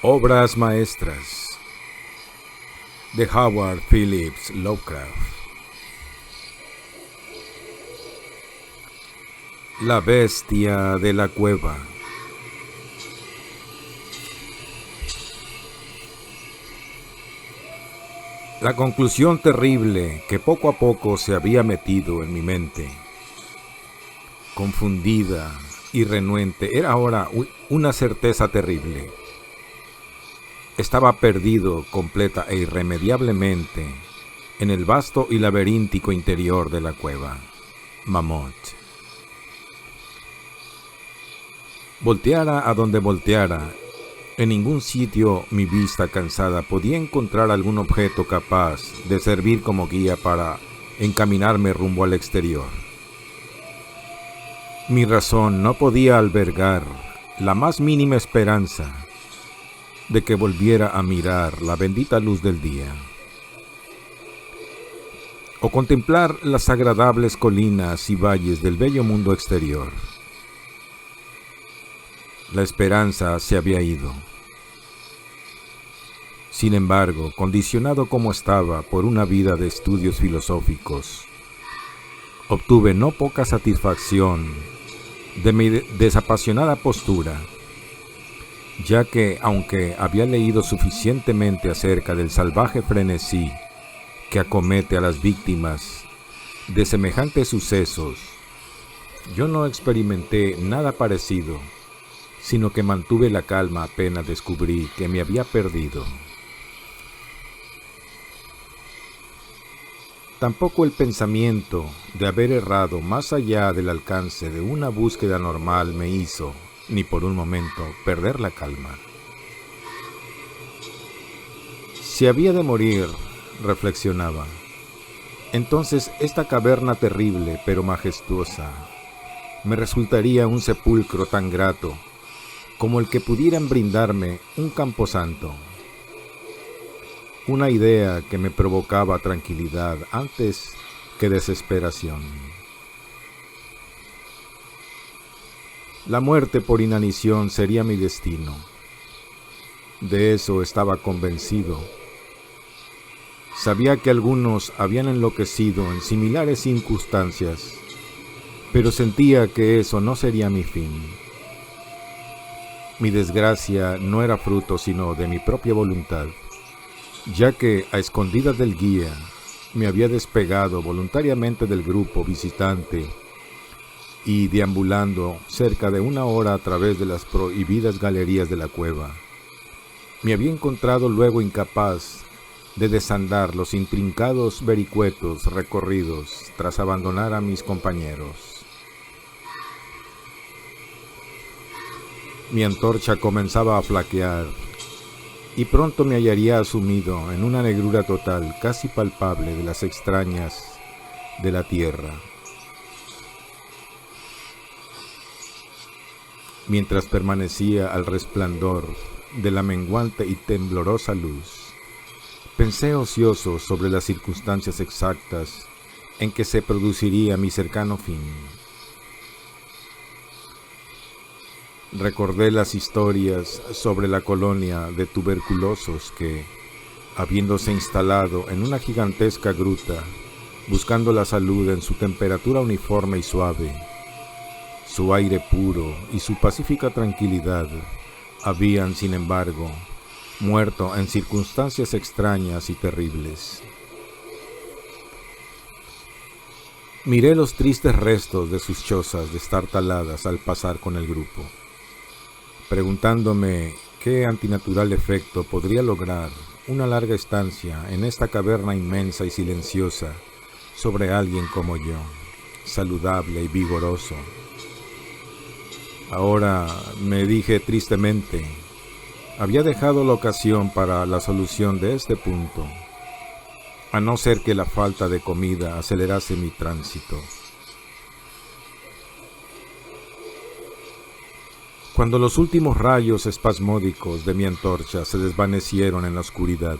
Obras maestras de Howard Phillips Lovecraft. La bestia de la cueva. La conclusión terrible que poco a poco se había metido en mi mente, confundida y renuente, era ahora una certeza terrible. Estaba perdido completa e irremediablemente en el vasto y laberíntico interior de la cueva. Mammoth. Volteara a donde volteara, en ningún sitio mi vista cansada podía encontrar algún objeto capaz de servir como guía para encaminarme rumbo al exterior. Mi razón no podía albergar la más mínima esperanza de que volviera a mirar la bendita luz del día, o contemplar las agradables colinas y valles del bello mundo exterior. La esperanza se había ido. Sin embargo, condicionado como estaba por una vida de estudios filosóficos, obtuve no poca satisfacción de mi desapasionada postura, ya que, aunque había leído suficientemente acerca del salvaje frenesí que acomete a las víctimas de semejantes sucesos, yo no experimenté nada parecido, sino que mantuve la calma apenas descubrí que me había perdido. Tampoco el pensamiento de haber errado más allá del alcance de una búsqueda normal me hizo, ni por un momento, perder la calma. Si había de morir, reflexionaba, entonces esta caverna terrible pero majestuosa me resultaría un sepulcro tan grato como el que pudieran brindarme un camposanto. Una idea que me provocaba tranquilidad antes que desesperación. La muerte por inanición sería mi destino. De eso estaba convencido. Sabía que algunos habían enloquecido en similares circunstancias, pero sentía que eso no sería mi fin. Mi desgracia no era fruto sino de mi propia voluntad, ya que, a escondidas del guía, me había despegado voluntariamente del grupo visitante y, deambulando cerca de una hora a través de las prohibidas galerías de la cueva, me había encontrado luego incapaz de desandar los intrincados vericuetos recorridos tras abandonar a mis compañeros. Mi antorcha comenzaba a flaquear y pronto me hallaría sumido en una negrura total, casi palpable, de las extrañas de la tierra. Mientras permanecía al resplandor de la menguante y temblorosa luz, pensé ocioso sobre las circunstancias exactas en que se produciría mi cercano fin. Recordé las historias sobre la colonia de tuberculosos que, habiéndose instalado en una gigantesca gruta, buscando la salud en su temperatura uniforme y suave, su aire puro y su pacífica tranquilidad, habían, sin embargo, muerto en circunstancias extrañas y terribles. Miré los tristes restos de sus chozas destartaladas al pasar con el grupo, preguntándome qué antinatural efecto podría lograr una larga estancia en esta caverna inmensa y silenciosa sobre alguien como yo, saludable y vigoroso. Ahora, me dije tristemente, había dejado la ocasión para la solución de este punto, a no ser que la falta de comida acelerase mi tránsito. Cuando los últimos rayos espasmódicos de mi antorcha se desvanecieron en la oscuridad,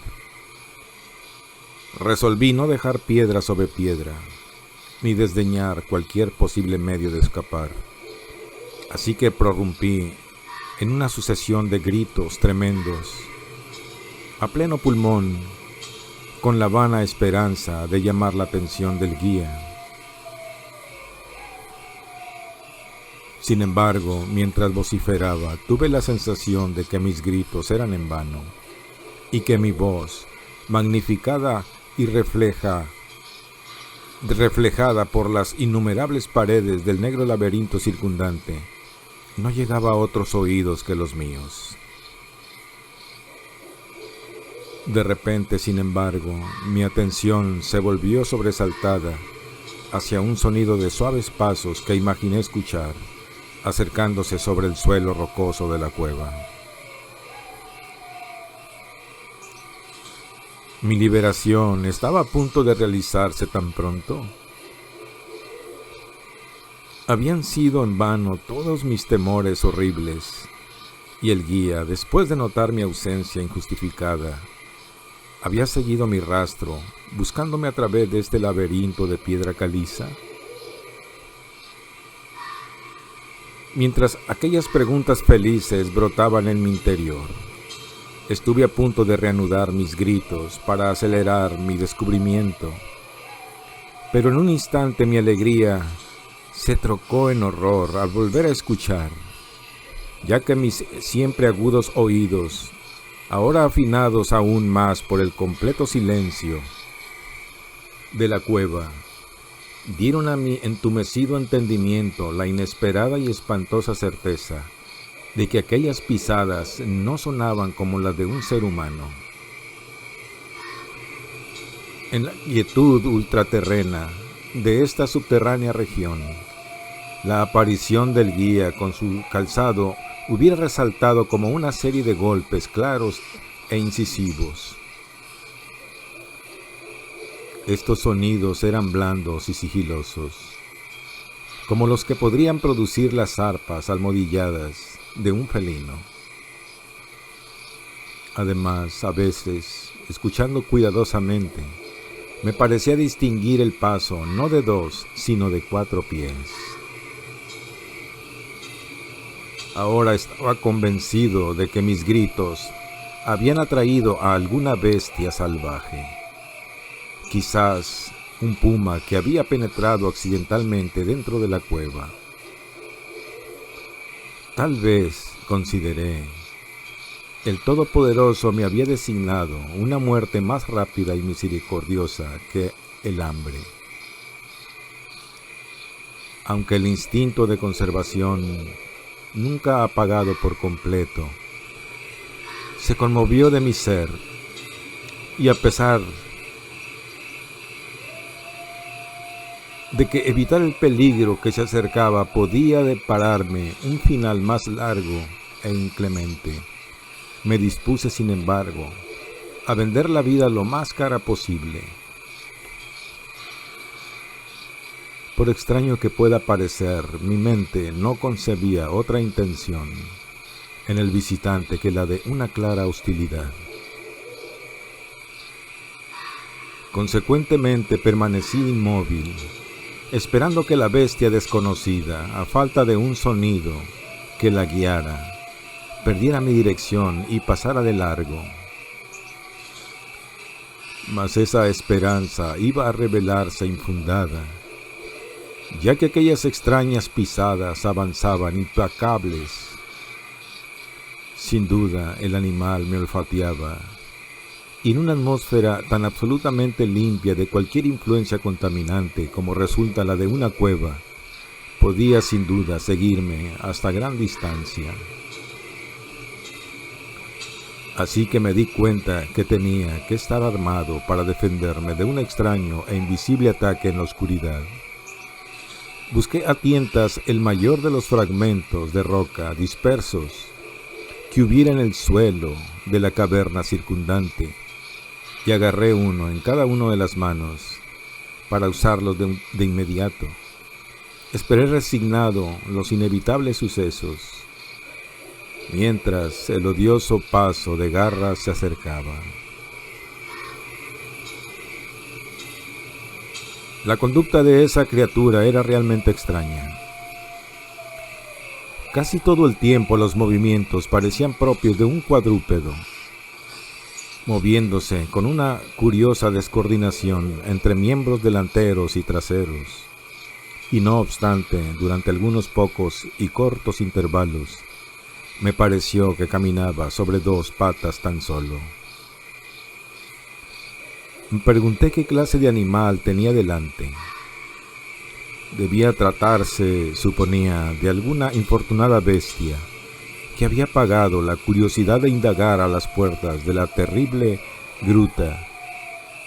resolví no dejar piedra sobre piedra, ni desdeñar cualquier posible medio de escapar. Así que prorrumpí en una sucesión de gritos tremendos, a pleno pulmón, con la vana esperanza de llamar la atención del guía. Sin embargo, mientras vociferaba, tuve la sensación de que mis gritos eran en vano y que mi voz, magnificada y reflejada por las innumerables paredes del negro laberinto circundante, no llegaba a otros oídos que los míos. De repente, sin embargo, mi atención se volvió sobresaltada hacia un sonido de suaves pasos que imaginé escuchar, acercándose sobre el suelo rocoso de la cueva. Mi liberación estaba a punto de realizarse tan pronto. Habían sido en vano todos mis temores horribles, y el guía, después de notar mi ausencia injustificada, había seguido mi rastro, buscándome a través de este laberinto de piedra caliza. Mientras aquellas preguntas felices brotaban en mi interior, estuve a punto de reanudar mis gritos para acelerar mi descubrimiento, pero en un instante mi alegría se trocó en horror al volver a escuchar, ya que mis siempre agudos oídos, ahora afinados aún más por el completo silencio de la cueva, dieron a mi entumecido entendimiento la inesperada y espantosa certeza de que aquellas pisadas no sonaban como las de un ser humano. En la quietud ultraterrena de esta subterránea región, la aparición del guía con su calzado hubiera resaltado como una serie de golpes claros e incisivos. Estos sonidos eran blandos y sigilosos, como los que podrían producir las arpas almohadilladas de un felino. Además, a veces, escuchando cuidadosamente, me parecía distinguir el paso no de 2, sino de 4 pies. Ahora estaba convencido de que mis gritos habían atraído a alguna bestia salvaje, quizás un puma que había penetrado accidentalmente dentro de la cueva. Tal vez, consideré, el Todopoderoso me había designado una muerte más rápida y misericordiosa que el hambre. Aunque el instinto de conservación, nunca apagado por completo, se conmovió de mi ser, y a pesar de que evitar el peligro que se acercaba podía depararme un final más largo e inclemente, me dispuse, sin embargo, a vender la vida lo más cara posible. Por extraño que pueda parecer, mi mente no concebía otra intención en el visitante que la de una clara hostilidad. Consecuentemente permanecí inmóvil, esperando que la bestia desconocida, a falta de un sonido que la guiara, perdiera mi dirección y pasara de largo. Mas esa esperanza iba a revelarse infundada, ya que aquellas extrañas pisadas avanzaban implacables. Sin duda, el animal me olfateaba, y en una atmósfera tan absolutamente limpia de cualquier influencia contaminante como resulta la de una cueva, podía sin duda seguirme hasta gran distancia. Así que me di cuenta que tenía que estar armado para defenderme de un extraño e invisible ataque en la oscuridad. Busqué a tientas el mayor de los fragmentos de roca dispersos que hubiera en el suelo de la caverna circundante, y agarré uno en cada una de las manos para usarlos de inmediato. Esperé resignado los inevitables sucesos, mientras el odioso paso de garras se acercaba. La conducta de esa criatura era realmente extraña. Casi todo el tiempo los movimientos parecían propios de un cuadrúpedo, moviéndose con una curiosa descoordinación entre miembros delanteros y traseros. Y no obstante, durante algunos pocos y cortos intervalos, me pareció que caminaba sobre dos patas tan solo. Me pregunté qué clase de animal tenía delante. Debía tratarse, suponía, de alguna infortunada bestia que había pagado la curiosidad de indagar a las puertas de la terrible gruta,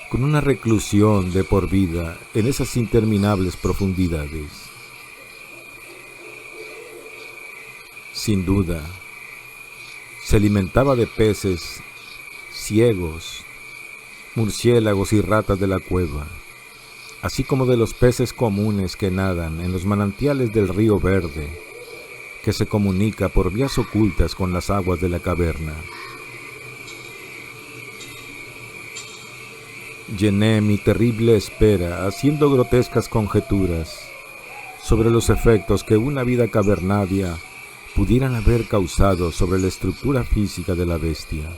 con una reclusión de por vida en esas interminables profundidades. Sin duda, se alimentaba de peces ciegos, murciélagos y ratas de la cueva, así como de los peces comunes que nadan en los manantiales del río Verde, que se comunica por vías ocultas con las aguas de la caverna. Llené mi terrible espera haciendo grotescas conjeturas sobre los efectos que una vida cavernaria pudieran haber causado sobre la estructura física de la bestia,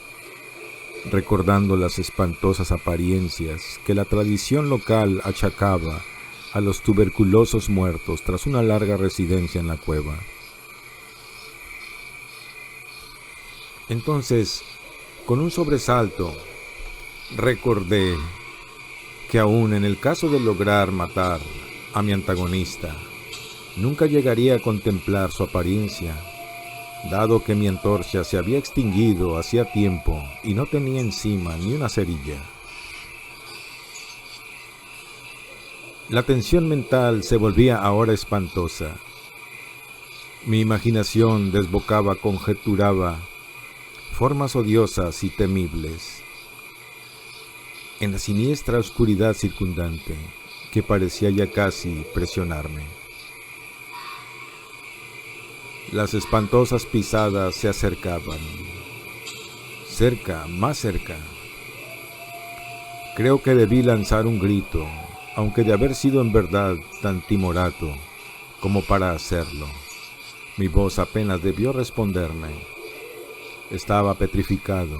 recordando las espantosas apariencias que la tradición local achacaba a los tuberculosos muertos tras una larga residencia en la cueva. Entonces, con un sobresalto, recordé que aún en el caso de lograr matar a mi antagonista, nunca llegaría a contemplar su apariencia, dado que mi antorcha se había extinguido hacía tiempo y no tenía encima ni una cerilla. La tensión mental se volvía ahora espantosa. Mi imaginación desbocaba, conjeturaba formas odiosas y temibles en la siniestra oscuridad circundante que parecía ya casi presionarme. Las espantosas pisadas se acercaban, cerca, más cerca. Creo que debí lanzar un grito, aunque de haber sido en verdad tan timorato como para hacerlo, mi voz apenas debió responderme. Estaba petrificado,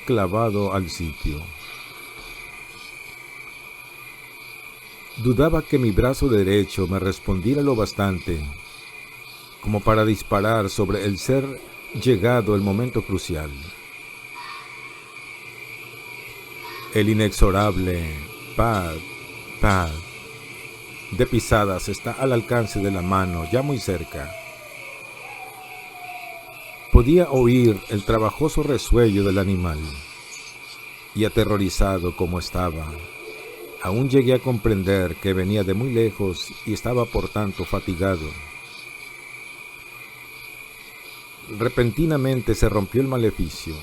clavado al sitio. Dudaba que mi brazo derecho me respondiera lo bastante como para disparar sobre el ser llegado el momento crucial. El inexorable pad, pad de pisadas está al alcance de la mano, ya muy cerca. Podía oír el trabajoso resuello del animal, y aterrorizado como estaba, aún llegué a comprender que venía de muy lejos y estaba por tanto fatigado. Repentinamente se rompió el maleficio.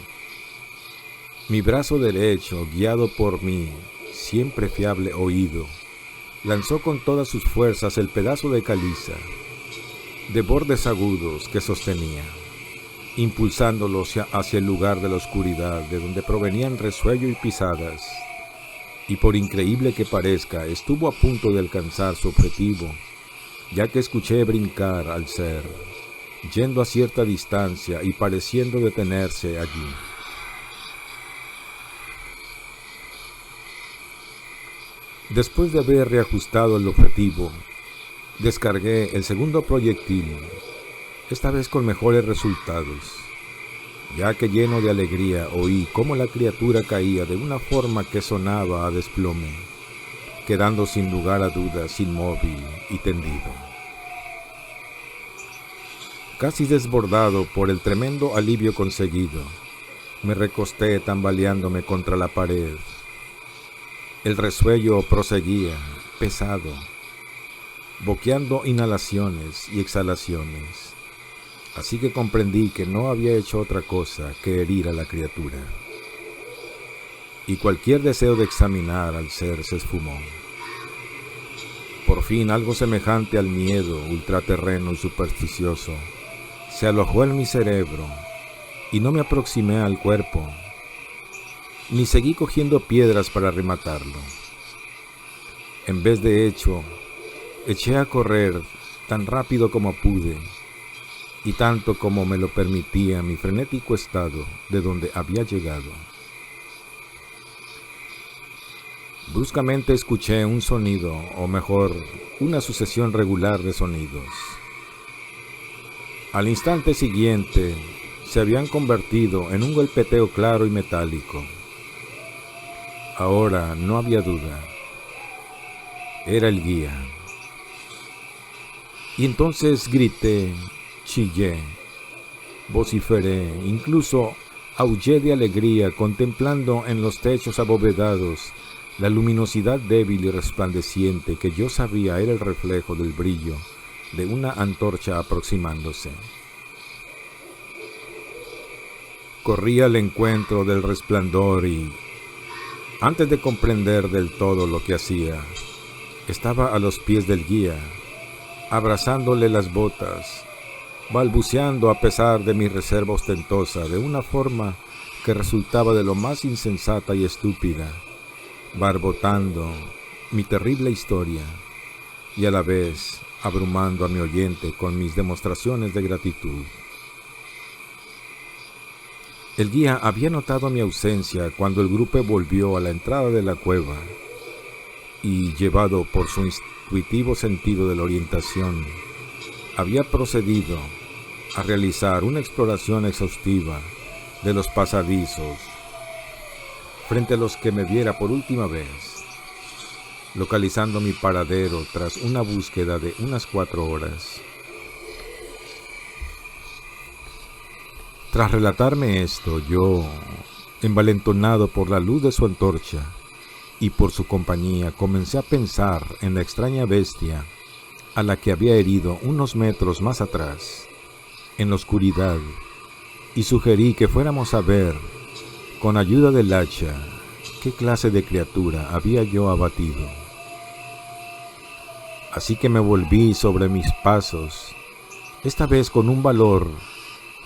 Mi brazo derecho, guiado por mi siempre fiable oído, lanzó con todas sus fuerzas el pedazo de caliza, de bordes agudos que sostenía, impulsándolo hacia el lugar de la oscuridad de donde provenían resuello y pisadas, y por increíble que parezca, estuvo a punto de alcanzar su objetivo, ya que escuché brincar al ser, yendo a cierta distancia y pareciendo detenerse allí. Después de haber reajustado el objetivo, descargué el segundo proyectil, esta vez con mejores resultados, ya que lleno de alegría oí cómo la criatura caía de una forma que sonaba a desplome, quedando sin lugar a dudas inmóvil y tendido. Casi desbordado por el tremendo alivio conseguido, me recosté tambaleándome contra la pared. El resuello proseguía, pesado, boqueando inhalaciones y exhalaciones, así que comprendí que no había hecho otra cosa que herir a la criatura, y cualquier deseo de examinar al ser se esfumó. Por fin algo semejante al miedo ultraterreno y supersticioso se alojó en mi cerebro, y no me aproximé al cuerpo, ni seguí cogiendo piedras para rematarlo. En vez de hecho, eché a correr tan rápido como pude, y tanto como me lo permitía mi frenético estado de donde había llegado. Bruscamente escuché un sonido, o mejor, una sucesión regular de sonidos. Al instante siguiente, se habían convertido en un golpeteo claro y metálico. Ahora no había duda. Era el guía. Y entonces grité, chillé, vociferé, incluso aullé de alegría contemplando en los techos abovedados la luminosidad débil y resplandeciente que yo sabía era el reflejo del brillo de una antorcha aproximándose. Corrí al encuentro del resplandor y, antes de comprender del todo lo que hacía, estaba a los pies del guía, abrazándole las botas, balbuceando a pesar de mi reserva ostentosa de una forma que resultaba de lo más insensata y estúpida, barbotando mi terrible historia y a la vez abrumando a mi oyente con mis demostraciones de gratitud. El guía había notado mi ausencia cuando el grupo volvió a la entrada de la cueva y, llevado por su intuitivo sentido de la orientación, había procedido a realizar una exploración exhaustiva de los pasadizos frente a los que me viera por última vez, localizando mi paradero tras una búsqueda de unas 4 horas. Tras relatarme esto, yo, envalentonado por la luz de su antorcha y por su compañía, comencé a pensar en la extraña bestia a la que había herido unos metros más atrás, en la oscuridad, y sugerí que fuéramos a ver, con ayuda del hacha, qué clase de criatura había yo abatido. Así que me volví sobre mis pasos, esta vez con un valor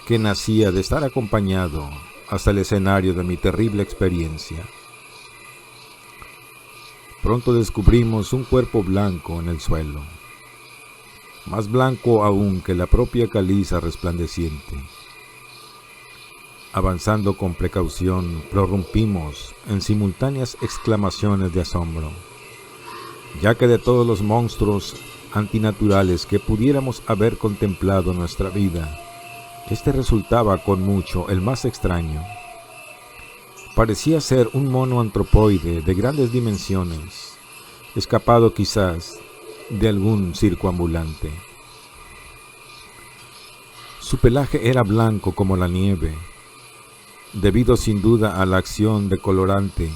que nacía de estar acompañado hasta el escenario de mi terrible experiencia. Pronto descubrimos un cuerpo blanco en el suelo, más blanco aún que la propia caliza resplandeciente. Avanzando con precaución, prorrumpimos en simultáneas exclamaciones de asombro, ya que de todos los monstruos antinaturales que pudiéramos haber contemplado en nuestra vida, este resultaba con mucho el más extraño. Parecía ser un mono antropoide de grandes dimensiones, escapado quizás de algún circo ambulante. Su pelaje era blanco como la nieve, debido sin duda a la acción decolorante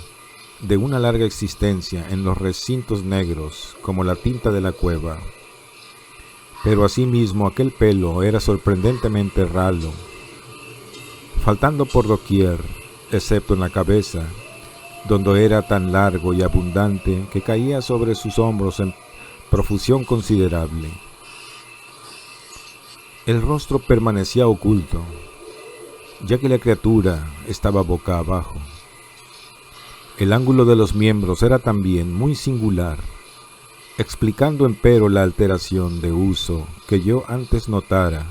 de una larga existencia en los recintos negros como la tinta de la cueva. Pero asimismo aquel pelo era sorprendentemente ralo, faltando por doquier, excepto en la cabeza, donde era tan largo y abundante que caía sobre sus hombros en profusión considerable. El rostro permanecía oculto, ya que la criatura estaba boca abajo. El ángulo de los miembros era también muy singular, explicando empero la alteración de uso que yo antes notara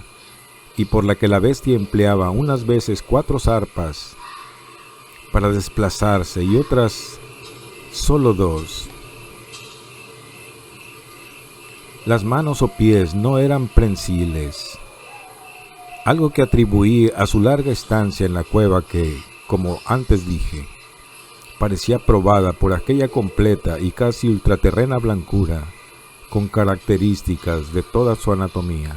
y por la que la bestia empleaba unas veces 4 zarpas para desplazarse y otras solo 2. Las manos o pies no eran prensiles, algo que atribuí a su larga estancia en la cueva que, como antes dije, parecía probada por aquella completa y casi ultraterrena blancura con características de toda su anatomía.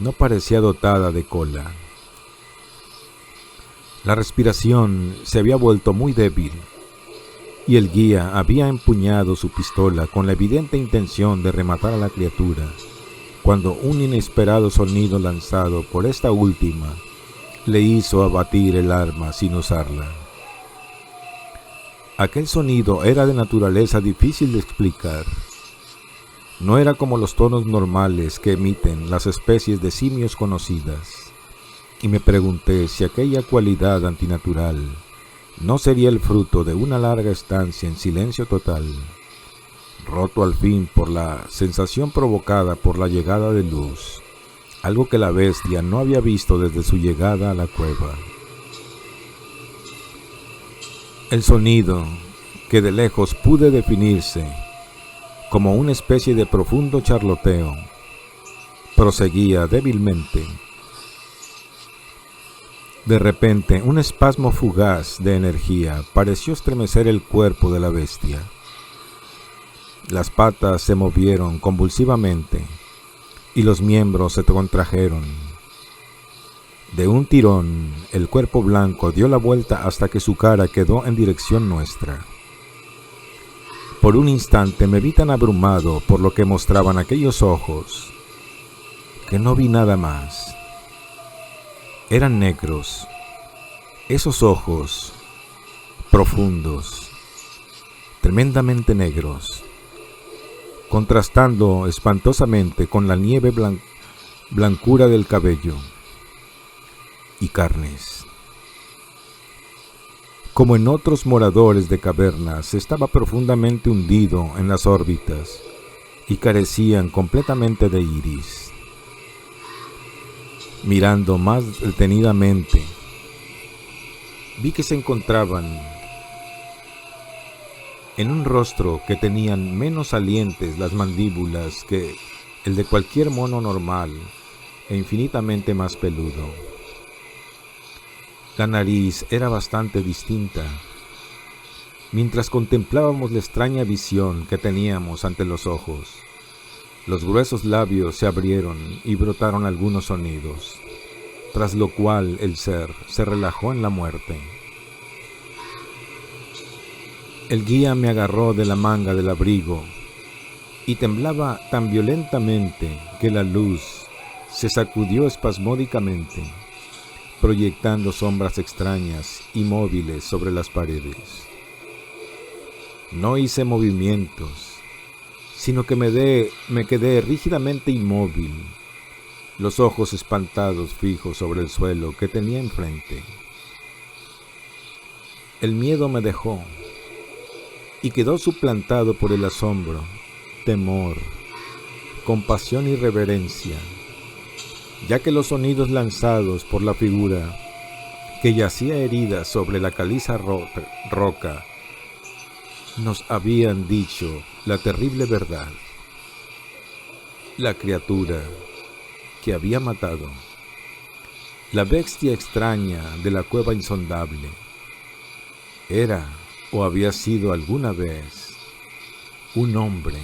No parecía dotada de cola. La respiración se había vuelto muy débil y el guía había empuñado su pistola con la evidente intención de rematar a la criatura, cuando un inesperado sonido lanzado por esta última le hizo abatir el arma sin usarla. Aquel sonido era de naturaleza difícil de explicar. No era como los tonos normales que emiten las especies de simios conocidas, y me pregunté si aquella cualidad antinatural no sería el fruto de una larga estancia en silencio total, roto al fin por la sensación provocada por la llegada de luz, algo que la bestia no había visto desde su llegada a la cueva. El sonido, que de lejos pude definirse como una especie de profundo charloteo, proseguía débilmente. De repente, un espasmo fugaz de energía pareció estremecer el cuerpo de la bestia. Las patas se movieron convulsivamente y los miembros se contrajeron. De un tirón, el cuerpo blanco dio la vuelta hasta que su cara quedó en dirección nuestra. Por un instante me vi tan abrumado por lo que mostraban aquellos ojos, que no vi nada más. Eran negros, esos ojos, profundos, tremendamente negros, contrastando espantosamente con la nieve blancura del cabello y carnes. Como en otros moradores de cavernas, estaba profundamente hundido en las órbitas y carecían completamente de iris. Mirando más detenidamente, vi que se encontraban en un rostro que tenían menos salientes las mandíbulas que el de cualquier mono normal e infinitamente más peludo. La nariz era bastante distinta. Mientras contemplábamos la extraña visión que teníamos ante los ojos, los gruesos labios se abrieron y brotaron algunos sonidos, tras lo cual el ser se relajó en la muerte. El guía me agarró de la manga del abrigo y temblaba tan violentamente que la luz se sacudió espasmódicamente, proyectando sombras extrañas y móviles sobre las paredes. No hice movimientos, sino que me quedé rígidamente inmóvil, los ojos espantados fijos sobre el suelo que tenía enfrente. El miedo me dejó y quedó suplantado por el asombro, temor, compasión y reverencia, ya que los sonidos lanzados por la figura que yacía herida sobre la caliza roca nos habían dicho la terrible verdad. La criatura que había matado, la bestia extraña de la cueva insondable, era o había sido alguna vez un hombre.